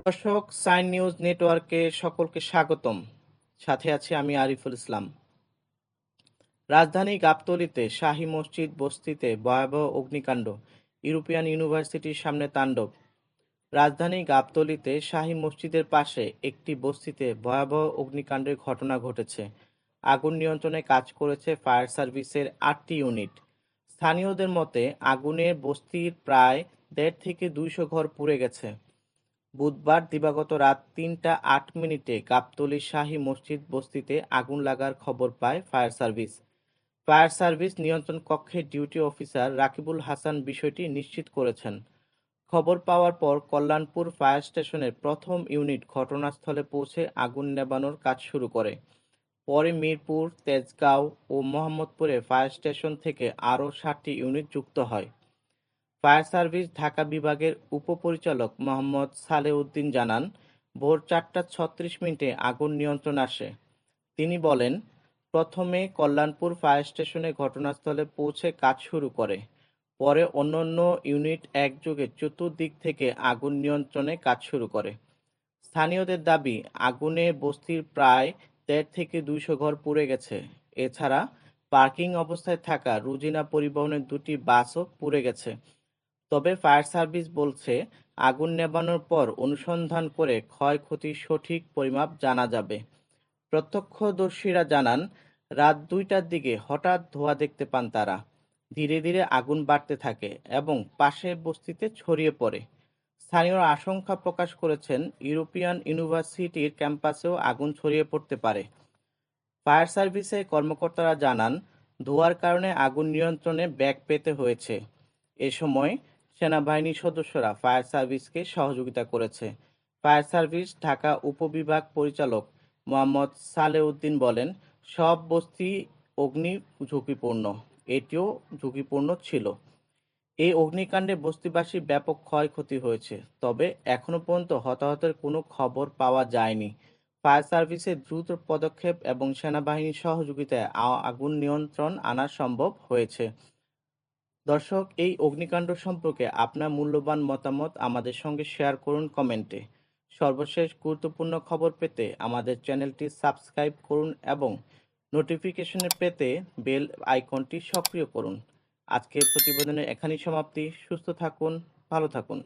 দর্শক, sign news নেটওয়ার্কে সকলকে স্বাগতম। সাথে আছি আমি আরিফুল ইসলাম। রাজধানী গাবতলীতে শাহী মসজিদ বস্তিতে ভয়াবহ অগ্নিকাণ্ড, ইউরোপিয়ান ইউনিভার্সিটির সামনে তাণ্ডব। রাজধানী গাবতলীতে শাহী মসজিদের পাশে একটি বস্তিতে ভয়াবহ অগ্নিকাণ্ডের ঘটনা ঘটেছে। আগুন নিয়ন্ত্রণে কাজ করেছে ফায়ার সার্ভিসের ৮টি ইউনিট। স্থানীয়দের মতে আগুনে বস্তির প্রায় ১.৫ থেকে ২০০ ঘর পুড়ে গেছে। বুধবার দিবাগত রাত ৩টা ৮ মিনিটে গাবতলীর শাহী মসজিদ বস্তিতে আগুন লাগার খবর পায় ফায়ার সার্ভিস। ফায়ার সার্ভিস নিয়ন্ত্রণ কক্ষের ডিউটি অফিসার রাকিবুল হাসান বিষয়টি নিশ্চিত করেছেন। খবর পাওয়ার পর কল্যাণপুর ফায়ার স্টেশনের প্রথম ইউনিট ঘটনাস্থলে পৌঁছে আগুন নেভানোর কাজ শুরু করে। পরে মিরপুর, তেজগাঁও ও মোহাম্মদপুরে ফায়ার স্টেশন থেকে আরও ৭টি ইউনিট যুক্ত হয়। ফায়ার সার্ভিস ঢাকা বিভাগের উপপরিচালক মোহাম্মদ সালেউদ্দিন জানান, ভোর ৪টা ৩৬ মিনিটে আগুন নিয়ন্ত্রণে আসে। তিনি বলেন, প্রথমে কল্যাণপুর ফায়ার স্টেশনে ঘটনাস্থলে পৌঁছে কাজ শুরু করে। পরে অন্যান্য ইউনিট একযোগে চতুর্দিক থেকে আগুন নিয়ন্ত্রণে কাজ শুরু করে। স্থানীয়দের দাবি, আগুনে বস্তির প্রায় ১.৫ থেকে ২০০ ঘর পুড়ে গেছে। এছাড়া পার্কিং অবস্থায় থাকা রুজিনা পরিবহনের ২টি বাসও পুড়ে গেছে। তবে ফায়ার সার্ভিস বলছে, আগুন নেভানোর পর অনুসন্ধান করে ক্ষয়ক্ষতির সঠিক পরিমাপ জানা যাবে। প্রত্যক্ষদর্শীরা জানান, রাত ২টার দিকে হঠাৎ ধোঁয়া দেখতে পান তারা। ধীরে ধীরে আগুন বাড়তে থাকে এবং পাশের বস্তিতে ছড়িয়ে পড়ে। স্থানীয়রা আশঙ্কা প্রকাশ করেছেন, ইউরোপিয়ান ইউনিভার্সিটির ক্যাম্পাসেও আগুন ছড়িয়ে পড়তে পারে। ফায়ার সার্ভিসের কর্মকর্তারা জানান, ধোঁয়ার কারণে আগুন নিয়ন্ত্রণে বেগ পেতে হয়েছে। এ সময় সেনাবাহিনীর সদস্যরা ফায়ার সার্ভিসকে সহযোগিতা করেছে। ফায়ার সার্ভিস ঢাকা উপবিভাগ পরিচালক মোহাম্মদ সালেউদ্দিন বলেন, সব বস্তি অগ্নি ঝুঁকিপূর্ণ, এটিও ঝুঁকিপূর্ণ ছিল। এই অগ্নিকাণ্ডে বস্তিবাসীর ব্যাপক ক্ষয়ক্ষতি হয়েছে, তবে এখনো পর্যন্ত হতাহতের কোনো খবর পাওয়া যায়নি। ফায়ার সার্ভিসের দ্রুত পদক্ষেপ এবং সেনাবাহিনীর সহযোগিতায় আগুন নিয়ন্ত্রণ আনা সম্ভব হয়েছে। দর্শক, এই অগ্নিকাণ্ড সম্পর্কে আপনার মূল্যবান মতামত আমাদের সঙ্গে শেয়ার করুন কমেন্টে। সর্বশেষ গুরুত্বপূর্ণ খবর পেতে আমাদের চ্যানেলটি সাবস্ক্রাইব করুন এবং নোটিফিকেশন পেতে বেল আইকনটি সক্রিয় করুন। আজকের প্রতিবেদনের এখানেই সমাপ্তি। সুস্থ থাকুন, ভালো থাকুন।